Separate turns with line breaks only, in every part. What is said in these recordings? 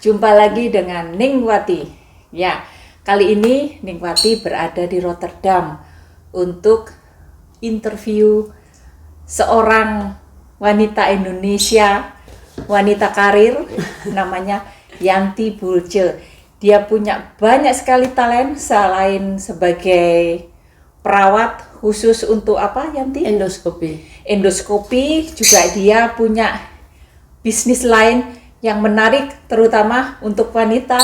Jumpa lagi dengan Ningwati. Ya, kali ini Ningwati berada di Rotterdam untuk interview seorang wanita Indonesia, wanita karir, namanya Yanti Bulce. Dia punya banyak sekali talent selain sebagai perawat khusus untuk apa, Yanti? Endoskopi, juga dia punya bisnis lain yang menarik, terutama untuk wanita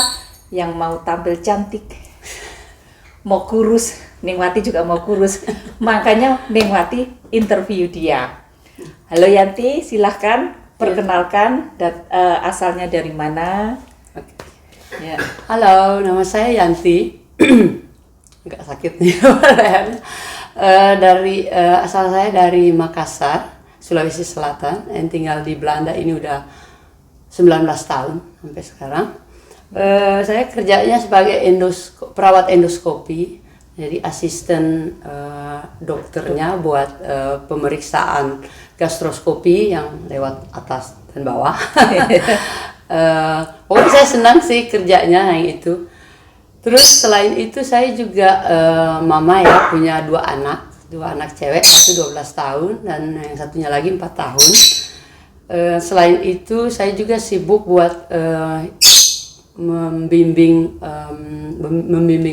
yang mau tampil cantik, mau kurus. Ningwati juga mau kurus, makanya Ningwati interview dia. Halo Yanti, silahkan perkenalkan asalnya dari mana.
Ya. Halo, nama saya Yanti. Agak sakit nih. Asal saya dari Makassar, Sulawesi Selatan, yang tinggal di Belanda ini udah 19 tahun sampai sekarang. Saya kerjanya sebagai perawat endoskopi, jadi asisten dokternya buat pemeriksaan gastroskopi yang lewat atas dan bawah. Pokoknya saya senang sih kerjanya yang itu. Terus selain itu saya juga mama ya, punya dua anak cewek, satu 12 tahun dan yang satunya lagi 4 tahun. Selain itu saya juga sibuk buat membimbing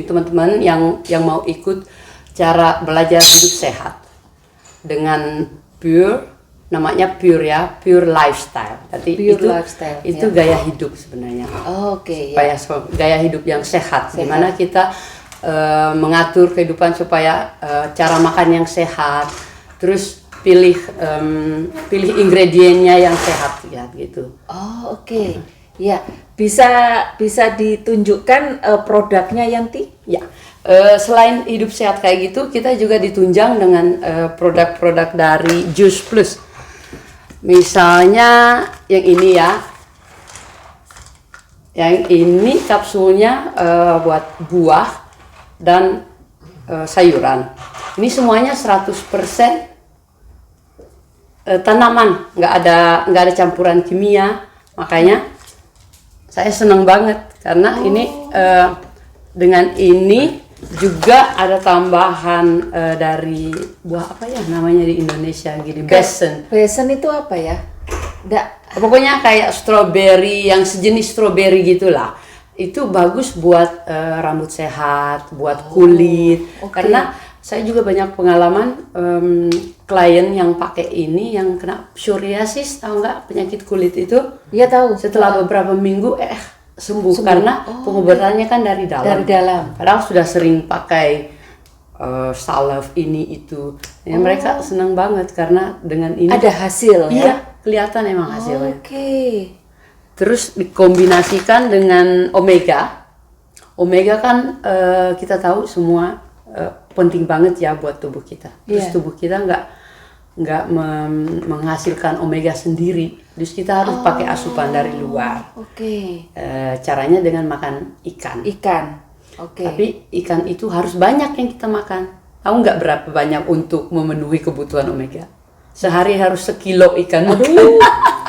teman-teman yang mau ikut cara belajar hidup sehat dengan namanya Pure Lifestyle. Jadi itu gaya hidup sebenarnya.
Oke.
Supaya gaya hidup yang sehat. Dimana kita mengatur kehidupan supaya cara makan yang sehat, terus pilih ingredientnya yang sehat ya gitu.
Oke. Ya, bisa ditunjukkan produknya Yanti?
Ya. Selain hidup sehat kayak gitu, kita juga ditunjang dengan produk-produk dari Juice Plus. Misalnya yang ini ya. Yang ini kapsulnya buat buah dan sayuran. Ini semuanya 100% tanaman, nggak ada campuran kimia, makanya saya senang banget karena ini dengan ini juga ada tambahan dari buah apa ya namanya di Indonesia gini, besan.
Besan itu apa ya?
Pokoknya kayak strawberry, yang sejenis strawberry gitulah. Itu bagus buat rambut sehat, buat kulit. Karena saya juga banyak pengalaman klien yang pakai ini yang kena psoriasis, tahu nggak penyakit kulit itu?
Iya tahu.
Setelah beberapa minggu sembuh karena pengobatannya kan dari dalam. Padahal sudah sering pakai salve ini itu. Ya, mereka senang banget karena dengan ini
ada hasil.
Iya, kelihatan emang hasilnya.
Oke.
Terus dikombinasikan dengan omega. Omega kan kita tahu semua penting banget ya buat tubuh kita. Terus tubuh kita nggak menghasilkan omega sendiri. Terus kita harus pakai asupan dari luar. Caranya dengan makan ikan. Tapi ikan itu harus banyak yang kita makan. Tahu nggak berapa banyak untuk memenuhi kebutuhan omega? Sehari harus 1 kilo ikan.
Aduh,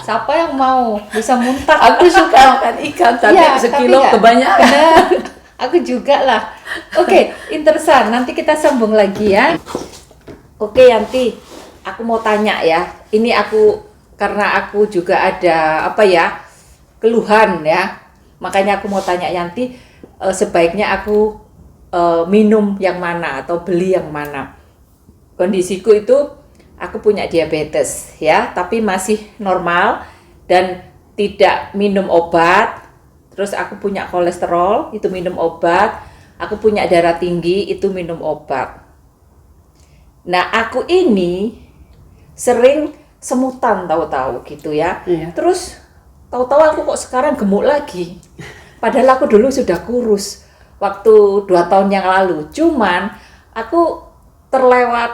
siapa yang mau bisa muntah?
Aku suka makan ikan, tapi 1 kilo kebanyakan.
Aku juga lah. Oke, interesan. Nanti kita sambung lagi ya. Oke, Yanti, aku mau tanya ya. Ini karena aku juga ada keluhan ya. Makanya aku mau tanya Yanti, sebaiknya aku minum yang mana atau beli yang mana? Kondisiku itu aku punya diabetes ya, tapi masih normal dan tidak minum obat. Terus aku punya kolesterol, itu minum obat. Aku punya darah tinggi, itu minum obat. Nah, aku ini sering semutan tahu-tahu gitu ya. Terus tahu-tahu aku kok sekarang gemuk lagi. Padahal aku dulu sudah kurus waktu 2 tahun yang lalu. Cuman aku terlewat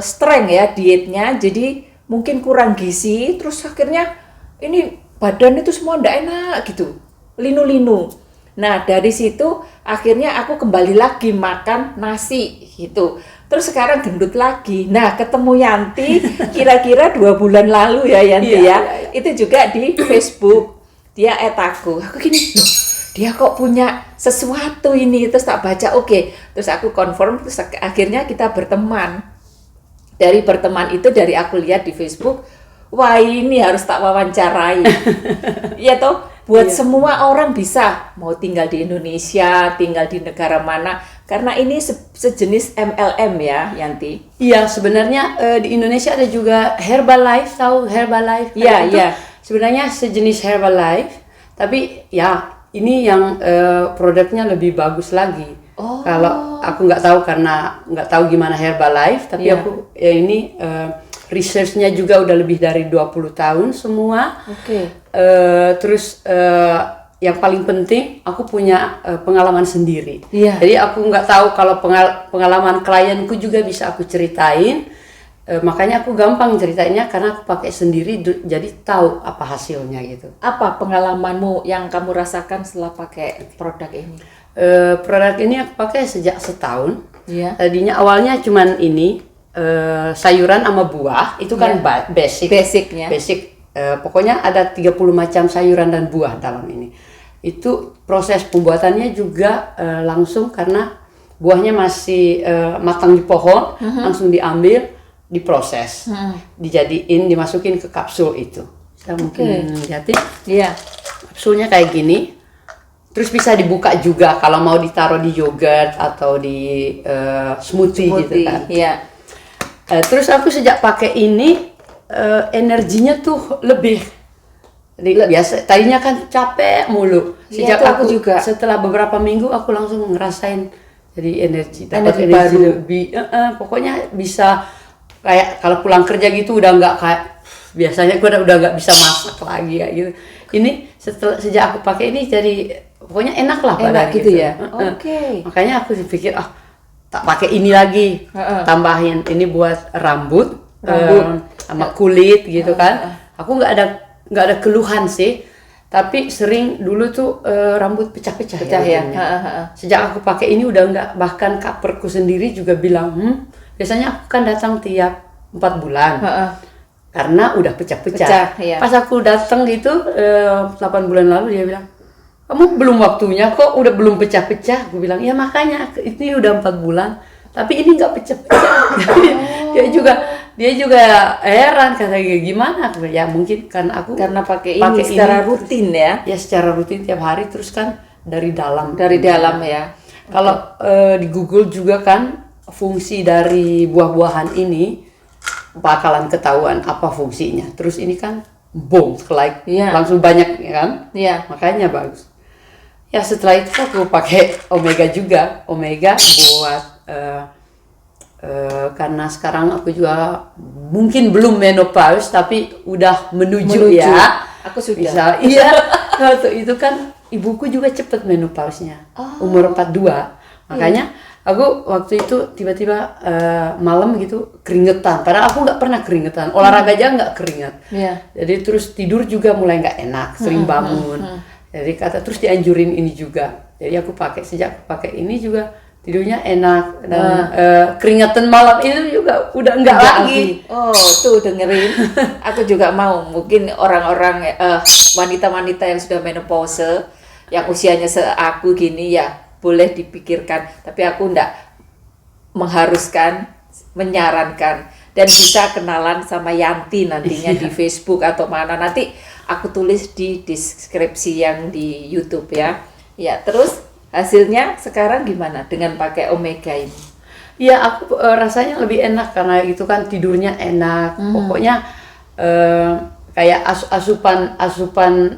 strength ya dietnya, jadi mungkin kurang gizi. Terus akhirnya ini badan itu semua ndak enak gitu. Linu-linu. Nah, dari situ akhirnya aku kembali lagi makan nasi gitu. Terus sekarang gendut lagi. Nah, ketemu Yanti kira-kira 2 bulan lalu ya Yanti ya. Itu juga di Facebook. dia aku gini, loh dia kok punya sesuatu ini, terus tak baca, oke. Terus aku confirm, terus akhirnya kita berteman. Dari berteman itu, dari aku lihat di Facebook, wah ini harus tak wawancarai. Iya toh, buat semua orang bisa, mau tinggal di Indonesia, tinggal di negara mana, karena ini sejenis MLM ya, Yanti.
Iya, sebenarnya di Indonesia ada juga Herbalife, tahu Herbalife?
Iya,
itu
iya.
sebenarnya sejenis Herbalife, tapi ya ini yang produknya lebih bagus lagi.
Oh.
Kalau aku nggak tahu karena nggak tahu gimana Herbalife, tapi
Iya.
aku ya ini researchnya juga udah lebih dari 20 tahun semua.
Oke.
Terus yang paling penting aku punya pengalaman sendiri.
Iya.
Jadi aku nggak tahu kalau pengalaman klienku juga bisa aku ceritain. Makanya aku gampang ceritainnya karena aku pakai sendiri, jadi tahu apa hasilnya gitu.
Apa pengalamanmu yang kamu rasakan setelah pakai produk ini?
Produk ini aku pakai sejak setahun.
Iya.
Tadinya awalnya cuman ini sayuran sama buah, itu kan basic.
Basicnya.
Basic. Pokoknya ada 30 macam sayuran dan buah dalam ini. Itu proses pembuatannya juga langsung karena buahnya masih matang di pohon, langsung diambil, diproses, dijadiin, dimasukin ke kapsul itu. Saya mungkin lihatin.
Iya.
Kapsulnya kayak gini. Terus bisa dibuka juga kalau mau ditaruh di yogurt atau di smoothie gitu kan.
Iya.
Terus aku sejak pakai ini energinya tuh lebih. Jadi biasa tadinya kan capek mulu.
Iya,
Sejak
itu aku juga.
Setelah beberapa minggu aku langsung ngerasain jadi dapat
Energi
energi
baru.
lebih. Pokoknya bisa kayak kalau pulang kerja gitu udah nggak kayak biasanya gue udah nggak bisa masak lagi kayak gitu. Ini sejak aku pakai ini jadi pokoknya enak lah
Enak
badan
gitu ya? Oke.
Makanya aku pikir tak pakai ini lagi, tambahin ini buat rambut. Sama kulit gitu kan. Aku nggak ada keluhan sih, tapi sering dulu tuh rambut pecah-pecah ya. Sejak aku pakai ini udah nggak, bahkan coverku sendiri juga bilang, biasanya aku kan datang tiap 4 bulan. Karena udah pecah-pecah.
Iya.
Pas aku datang gitu 8 bulan lalu dia bilang, kamu belum waktunya kok, udah belum pecah-pecah. Gue bilang, ya makanya ini udah 4 bulan, tapi ini nggak pecah-pecah. dia juga heran, katanya gimana? Ya mungkin karena aku
pakai ini secara rutin ya.
Ya secara rutin tiap hari, terus kan dari dalam.
Dari dalam ya.
Kalau di Google juga kan fungsi dari buah-buahan ini bakalan ketahuan apa fungsinya. Terus ini kan boom, langsung banyak ya kan?
Iya.
Makanya bagus. Ya setelah itu aku pakai Omega juga. Omega buat karena sekarang aku juga mungkin belum menopause tapi udah menuju. Ya.
Aku sudah.
Bisa, iya. Waktu itu kan ibuku juga cepet menopause-nya. Umur 42. Makanya aku waktu itu tiba-tiba malam gitu keringetan. Padahal aku nggak pernah keringetan. Olahraga aja nggak keringat.
Iya.
Jadi terus tidur juga mulai nggak enak, sering bangun. Jadi terus dianjurin ini juga. Jadi aku sejak aku pakai ini juga tidurnya enak dan keringetan malam itu juga udah enggak lagi.
Oh, tuh dengerin. Aku juga mau, mungkin orang-orang wanita-wanita yang sudah menopause, yang usianya seaku gini ya, boleh dipikirkan. Tapi aku enggak mengharuskan, menyarankan, dan bisa kenalan sama Yanti nantinya di Facebook atau mana. Nanti aku tulis di deskripsi yang di YouTube ya. Ya, terus hasilnya sekarang gimana dengan pakai Omega ini?
Ya, aku rasanya lebih enak karena itu kan tidurnya enak. Pokoknya kayak asupan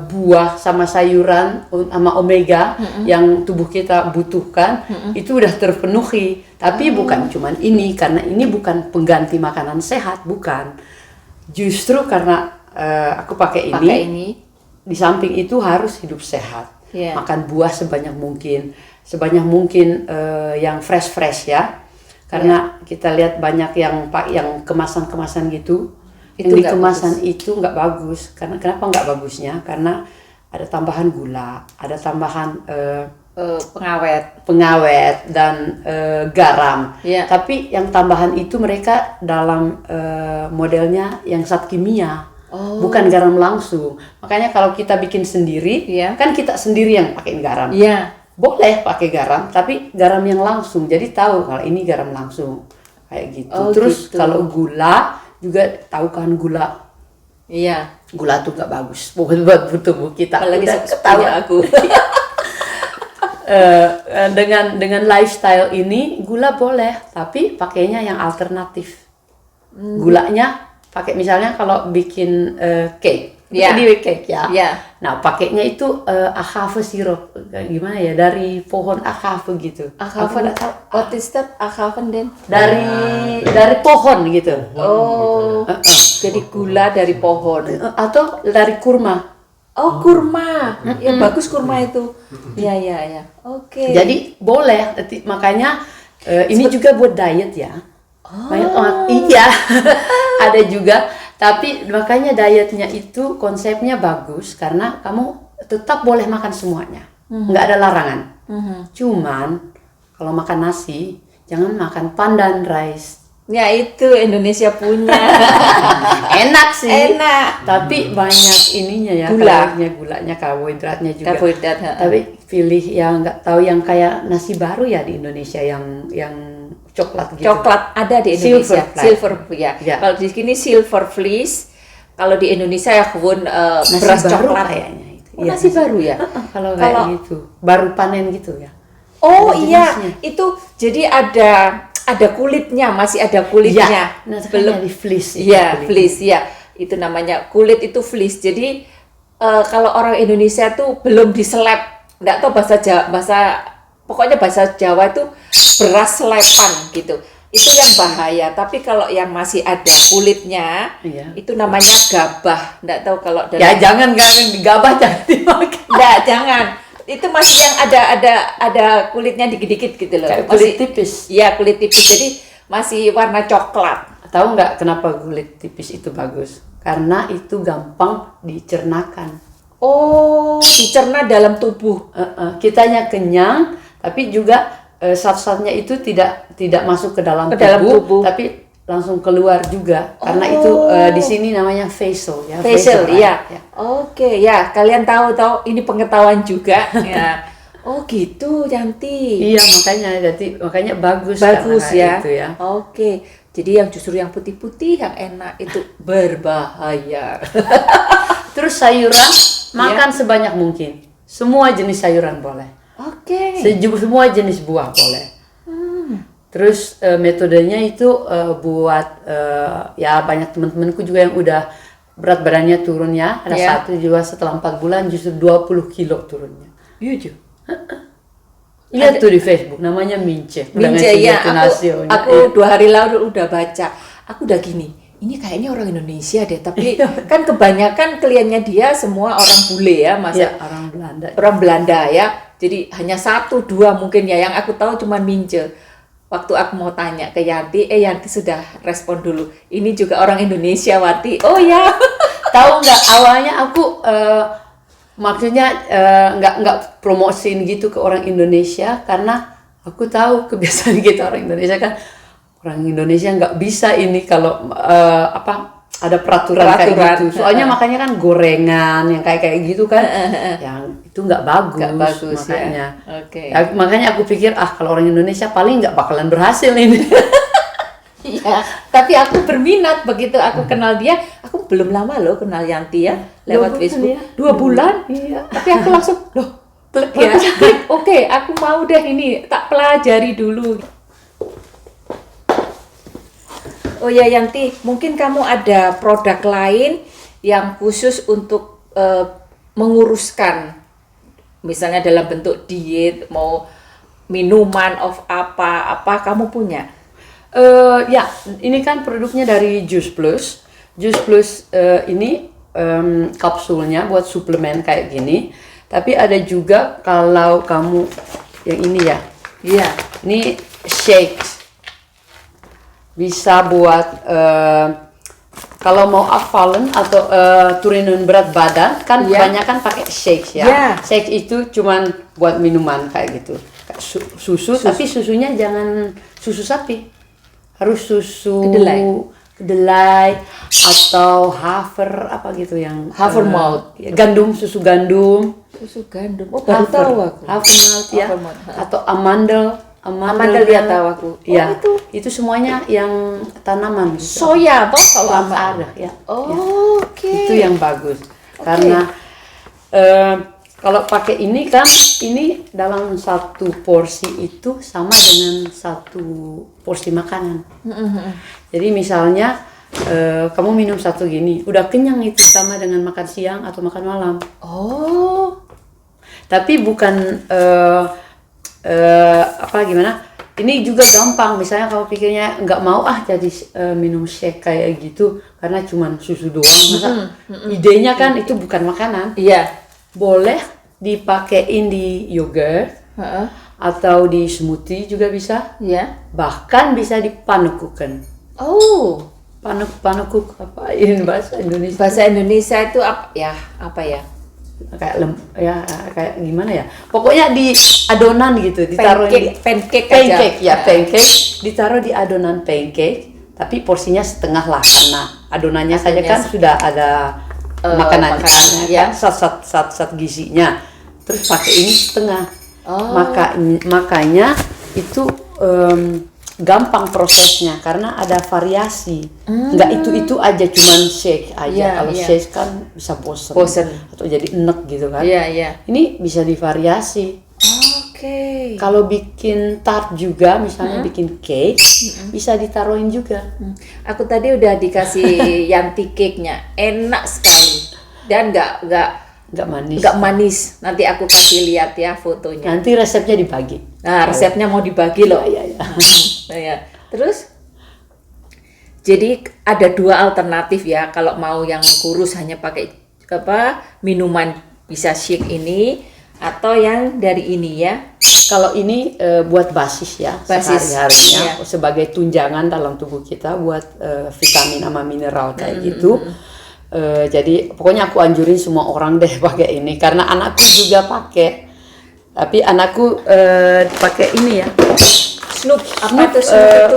buah sama sayuran sama omega yang tubuh kita butuhkan itu udah terpenuhi. Tapi bukan cuman ini, karena ini bukan pengganti makanan sehat, bukan. Justru karena aku pakai ini, di samping itu harus hidup sehat.
Yeah.
Makan buah sebanyak mungkin yang fresh ya. Karena kita lihat banyak yang kemasan gitu. Yang di kemasan itu nggak bagus. Karena kenapa nggak bagusnya? Karena ada tambahan gula, ada tambahan pengawet dan garam.
Yeah.
Tapi yang tambahan itu mereka dalam modelnya yang zat kimia. bukan garam langsung. Makanya kalau kita bikin sendiri,
Iya.
kan kita sendiri yang pakai garam.
Iya.
Boleh pakai garam, tapi garam yang langsung. Jadi tahu kalau ini garam langsung kayak gitu.
Oh,
Terus
gitu.
kalau gula juga tahu kan gula.
Iya.
Gula tuh gak bagus buat tubuh kita.
Apalagi
Udah
ketawa aku.
dengan lifestyle ini gula boleh, tapi pakainya yang alternatif. Gulanya pakai misalnya kalau bikin cake,
Iya.
di cake ya.
Iya.
Nah pakainya itu agave sirup, gimana ya, dari pohon agave gitu.
Agave,
Aku nggak tahu.
what is that? Agave den?
Dari pohon gitu.
Oh, jadi gula dari pohon.
Atau dari kurma.
Oh, kurma. Ya bagus kurma itu. Iya, iya, iya. Oke.
Jadi boleh, makanya ini juga buat diet ya. Banyak orang, iya, ada juga. Tapi makanya dietnya itu konsepnya bagus karena kamu tetap boleh makan semuanya, nggak ada larangan. Cuman kalau makan nasi jangan makan pandan rice.
Ya itu Indonesia punya.
Enak sih.
Enak.
Tapi banyak ininya ya,
Gula.
gulanya, karbohidratnya juga.
Karbohidrat.
Tapi pilih yang nggak tahu yang kayak nasi baru ya di Indonesia yang coklat gitu.
Coklat ada di Indonesia.
Silver
Ya.
Ya.
Kalau di sini silver fleece. Kalau di Indonesia ya kebun
Nasi
beras
baru
coklat.
kayaknya itu.
Oh, nasi baru ya?
Kalau kayak gitu, baru panen gitu ya.
Oh
Ada
iya,
jenisnya.
itu jadi ada kulitnya, masih ada kulitnya.
Ya, nah, belum di fleece.
Iya, fleece ya. Itu namanya kulit itu fleece. Jadi kalau orang Indonesia tuh belum diselep, nggak tahu pokoknya bahasa Jawa itu beras selepan gitu. Itu yang bahaya. Tapi kalau yang masih ada kulitnya,
Iya.
itu namanya gabah. Nggak tahu kalau
Ya jangan gabah jangan dimakan.
Nggak, jangan. Itu masih yang ada kulitnya dikit-dikit gitu loh.
Kayak
Masih-
kulit tipis.
Iya, kulit tipis. Jadi masih warna coklat.
Tahu nggak kenapa kulit tipis itu bagus? Karena itu gampang dicernakan.
Oh, dicerna dalam tubuh.
Kitanya kenyang, tapi juga zat-zatnya itu tidak masuk ke dalam
tubuh.
tapi langsung keluar juga. Karena itu di sini namanya facial ya.
Facial,
right?
iya.
Ya.
Oke, ya. Kalian tahu ini pengetahuan juga. Ya. Oh gitu, Yanti.
Iya makanya bagus
Bagus
karena
ya.
itu ya.
Oke. Jadi yang justru yang putih-putih yang enak itu berbahaya.
Terus sayuran makan sebanyak mungkin. Semua jenis sayuran boleh.
Oke.
Semua jenis buah boleh. Terus metodenya itu buat ya banyak teman-temanku juga yang udah berat badannya turun ya. Ada
Iya.
satu juga setelah 4 bulan justru 20 kilo turunnya.
Iya, Jo.
Lihat tuh di Facebook namanya Mince.
Mince ya,
Iya.
aku 2 hari lalu udah baca. Aku udah gini, ini kayaknya orang Indonesia deh, tapi kan kebanyakan kliennya dia semua orang bule ya, masa
Ya, orang Belanda.
orang Belanda ya. Jadi hanya 1, 2 mungkin ya yang aku tahu cuma Mince. Waktu aku mau tanya ke Yanti, Yanti sudah respon dulu. Ini juga orang Indonesia, Wati. Oh ya.
Tahu nggak awalnya aku maksudnya nggak promosiin gitu ke orang Indonesia karena aku tahu kebiasaan kita orang Indonesia kan orang Indonesia nggak bisa ini kalau ada peraturan kayak gitu. Soalnya makanya kan gorengan yang kayak gitu kan yang itu nggak bagus.
Nggak bagus
makanya.
ya. Oke.
Ya, makanya aku pikir kalau orang Indonesia paling nggak bakalan berhasil ini.
Iya, tapi aku berminat begitu aku kenal dia. Aku belum lama loh kenal Yanti ya lewat
2 bulan
Facebook.
ya.
2 bulan.
Iya.
Tapi aku langsung loh, klik ya. Oke, aku mau deh ini tak pelajari dulu. Oh ya Yanti, mungkin kamu ada produk lain yang khusus untuk menguruskan, misalnya dalam bentuk diet, mau minuman of apa kamu punya?
Ya, ini kan produknya dari Juice Plus. Juice Plus ini kapsulnya buat suplemen kayak gini. Tapi ada juga kalau kamu yang ini ya.
Iya.
Ini shakes. Bisa buat kalau mau apalen atau turunin berat badan kan kebanyakan pakai shakes ya.
Iya.
Shakes itu cuman buat minuman kayak gitu. Kayak susu, tapi susunya jangan susu sapi. Harus susu kedelai atau hafer apa gitu yang
Havermalt.
gandum, susu gandum.
Susu gandum. Oh, baru tahu aku.
Havermalt ya.
Havermalt.
Atau amandel.
Amandel ya tahu aku.
Ya,
Oh,
itu semuanya yang tanaman. Gitu.
Soya toh kalau
Ada ya.
Oh, oke.
Itu yang bagus. Karena kalau pakai ini kan, ini dalam satu porsi itu sama dengan satu porsi makanan. Jadi misalnya kamu minum satu gini, udah kenyang itu sama dengan makan siang atau makan malam.
Oh.
Tapi bukan gimana? Ini juga gampang. Misalnya kamu pikirnya nggak mau jadi minum shake kayak gitu karena cuma susu doang. Masa idenya kan itu bukan makanan.
Iya.
Boleh dipakein di yogurt atau di smoothie juga bisa.
Iya.
Bahkan bisa dipanekukan.
Oh.
Panekuk apa ini bahasa Indonesia?
Bahasa Indonesia itu apa ya?
Kayak gimana ya? Pokoknya di adonan gitu, ditaruh
pancake
aja. Pancake ditaruh di adonan pancake, tapi porsinya setengah lah karena adonannya saja kan sudah ada makanan
ya.
Sat gizinya. Terus pakai ini setengah.
Oh.
Makanya itu gampang prosesnya karena ada variasi. Nggak itu aja cuman shake aja. Kalau shake kan bisa bosen atau jadi enek gitu kan.
Iya.
Ini bisa divariasi.
Oke.
Kalau bikin tart juga, misalnya bikin cake, bisa ditaruhin juga.
Aku tadi udah dikasih Yanti cake-nya, enak sekali dan nggak manis. Nanti aku kasih lihat ya fotonya.
Nanti resepnya dibagi.
Nah, resepnya mau dibagi loh.
Iya.
Terus, jadi ada 2 alternatif ya. Kalau mau yang kurus hanya pakai minuman bisa shake ini atau yang dari ini ya.
Kalau ini buat basis ya, sehari-harinya sebagai tunjangan dalam tubuh kita buat vitamin sama mineral kayak gitu. Jadi pokoknya aku anjurin semua orang deh pakai ini karena anakku juga pakai. Tapi anakku pakai ini ya.
Snoop itu?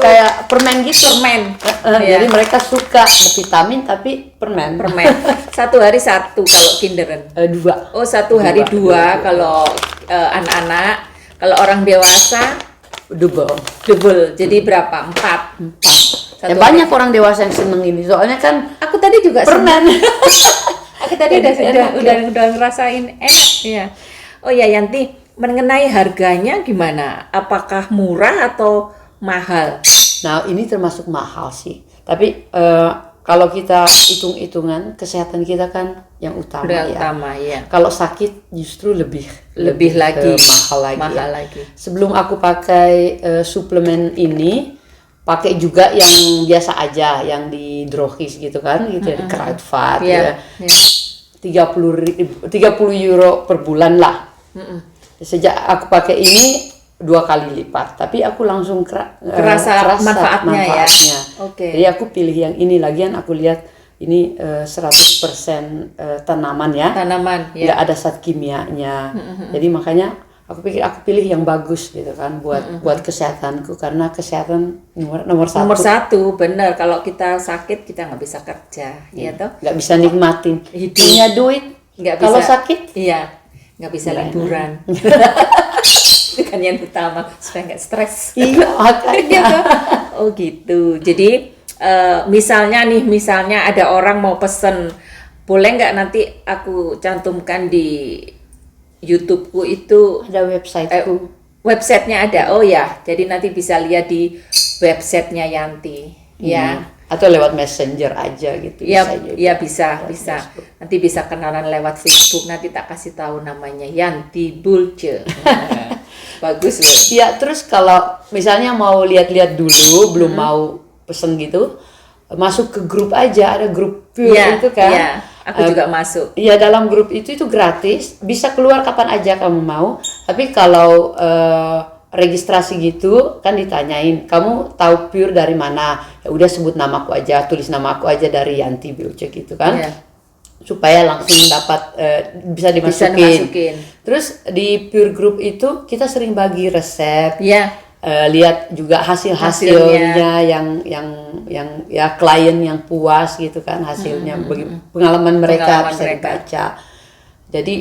Kayak permen gitu.
Ya.
Jadi mereka suka vitamin tapi permen.
Satu hari 1 kalau kinderan.
2.
Oh, satu hari 2 kalau anak-anak. Kalau orang dewasa double. Jadi berapa? 4.
Banyak orang dewasa yang seneng ini. Soalnya kan
aku tadi juga
permen.
Aku tadi udah ngerasain enak ya. Oh ya Yanti, mengenai harganya gimana? Apakah murah atau mahal?
Nah, ini termasuk mahal sih. Tapi kalau kita hitung-hitungan kesehatan kita kan yang utama ya. Kalau sakit justru lebih
lagi
mahal lagi. Sebelum aku pakai suplemen ini, pakai juga yang biasa aja, yang di Drogis gitu kan, gitu ya, di Kruidvat ya. 30 euro per bulan lah. Sejak aku pakai ini 2 kali lipat, tapi aku langsung kerasa manfaatnya ya. Jadi aku pilih yang ini, lagian aku lihat ini 100% tanaman ya. Nggak ada zat kimianya. Jadi makanya aku pilih yang bagus gitu kan buat kesehatanku karena kesehatan nomor 1.
Nomor 1, bener. Kalau kita sakit kita nggak bisa kerja, ya toh?
Nggak bisa nikmatin
hidup.
Punya duit. Kalau sakit,
nggak bisa liburan. Itu kan yang utama supaya nggak stres.
Iya, makanya.
Oh gitu. Jadi misalnya ada orang mau pesen, boleh nggak nanti aku cantumkan di YouTube-ku itu
ada websiteku.
Websitenya ada. Oh ya, jadi nanti bisa lihat di websitenya Yanti, ya.
Atau lewat Messenger aja gitu.
Iya bisa. Nanti bisa kenalan lewat Facebook. Nanti tak kasih tahu namanya Yanti Bulce. Bagus loh.
Ya, terus kalau misalnya mau lihat-lihat dulu, belum mau pesen gitu, masuk ke grup aja. Ada grup Pure itu kan.
Iya, aku juga masuk.
Iya, dalam grup itu gratis. Bisa keluar kapan aja kamu mau. Tapi kalau registrasi gitu kan ditanyain, kamu tahu Pure dari mana? Ya udah sebut namaku aja, tulis namaku aja dari Yanti Bulce gitu kan. Supaya langsung dapat bisa dimasukin. Terus di Pure Group itu kita sering bagi resep. lihat juga hasilnya yang ya klien yang puas gitu kan hasilnya, pengalaman mereka bisa dibaca. Jadi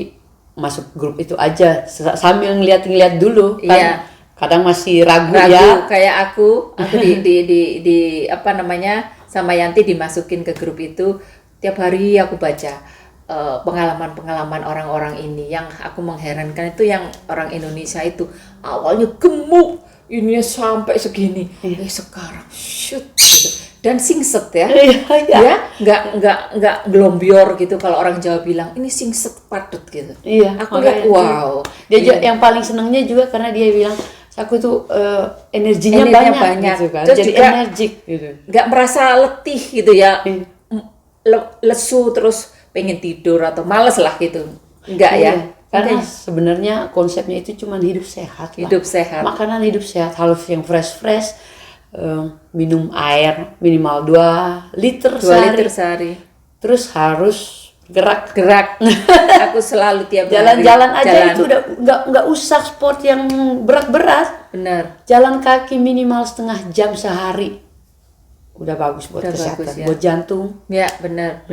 masuk grup itu aja sambil ngeliat dulu kan.
Iya.
Kadang masih ragu ya.
Kayak aku di apa namanya sama Yanti dimasukin ke grup itu, tiap hari aku baca pengalaman-pengalaman orang-orang ini. Yang aku mengherankan itu yang orang Indonesia itu awalnya gemuk, ini sampai segini, sekarang shoot gitu. Dan singset ya, ya nggak gelombior gitu. Kalau orang Jawa bilang ini singset padet gitu.
Iya.
Aku lihat wow.
Dia yang paling senangnya juga karena dia bilang aku tuh energinya banyak gitu kan.
Terus
Jadi
juga
energik gitu.
Nggak merasa letih gitu ya, lesu terus pengen tidur atau males lah gitu. Enggak ya.
Karena sebenarnya konsepnya itu cuma hidup sehat.
Hidup sehat.
Makanan hidup sehat harus yang fresh. Minum air minimal 2 liter sehari. Terus harus gerak.
Aku selalu tiap
jalan-jalan aja itu udah nggak usah sport yang berat-berat.
Benar.
Jalan kaki minimal setengah jam sehari. Udah bagus buat kesehatan, buat jantung.
Ya, benar.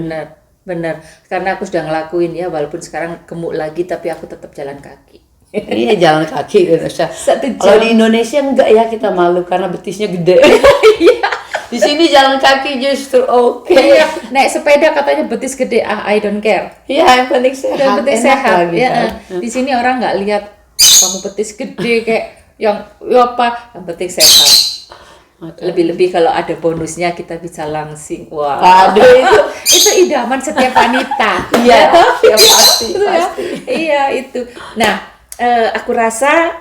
Karena aku sudah ngelakuin ya, walaupun sekarang gemuk lagi tapi aku tetap jalan kaki.
Iya, jalan kaki Indonesia. Kalau di Indonesia enggak ya, kita malu karena betisnya gede. Di sini jalan kaki justru oke.
Naik sepeda katanya betis gede, I don't care.
Iya, yang penting sehat.
Yang penting sehat.
Lagi,
ya.
kan?
Di sini orang nggak lihat kamu betis gede kayak yang apa, yang penting sehat. Lebih-lebih kalau ada bonusnya kita bisa langsing. Wah.
Aduh,
itu idaman setiap wanita.
Iya, ya pasti.
Iya itu. Nah, aku rasa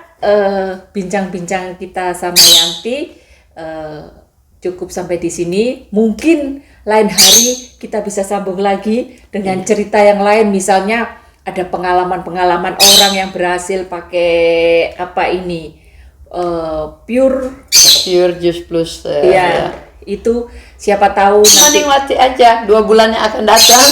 bincang-bincang kita sama Yanti cukup sampai di sini. Mungkin lain hari kita bisa sambung lagi dengan cerita yang lain. Misalnya ada pengalaman-pengalaman orang yang berhasil pakai apa ini pure
Juice Plus.
Iya, itu siapa tahu nanti
nikmati aja 2 bulan yang akan datang.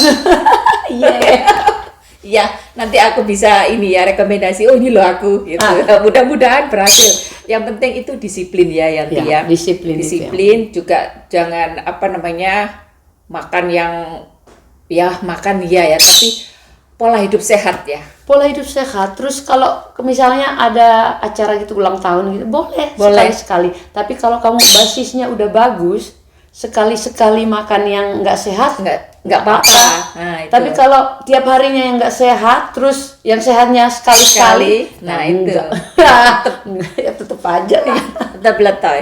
Iya, nanti aku bisa ini ya rekomendasi. Oh ini loh aku gitu. Mudah-mudahan berhasil. Yang penting itu disiplin ya Yanti ya. Disiplin juga jangan apa namanya makan yang makan ya tapi pola hidup sehat ya.
Pola hidup sehat. Terus kalau misalnya ada acara gitu ulang tahun gitu boleh. Sekali-sekali. Tapi kalau kamu basisnya udah bagus, sekali-sekali makan yang nggak sehat
nggak apa-apa. Nah,
tapi kalau tiap harinya yang nggak sehat, terus yang sehatnya sekali-sekali,
nah itu
ya tetap aja lah.
Tetap letoy.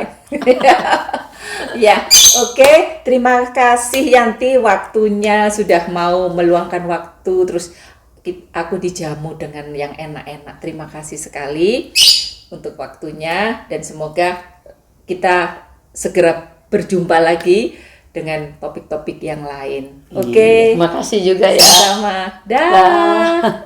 Ya, oke. Terima kasih Yanti, waktunya sudah mau meluangkan waktu, terus aku dijamu dengan yang enak-enak. Terima kasih sekali untuk waktunya dan semoga kita segera berjumpa lagi dengan topik-topik yang lain. Oke.
Terima kasih juga ya.
Sama. Dah.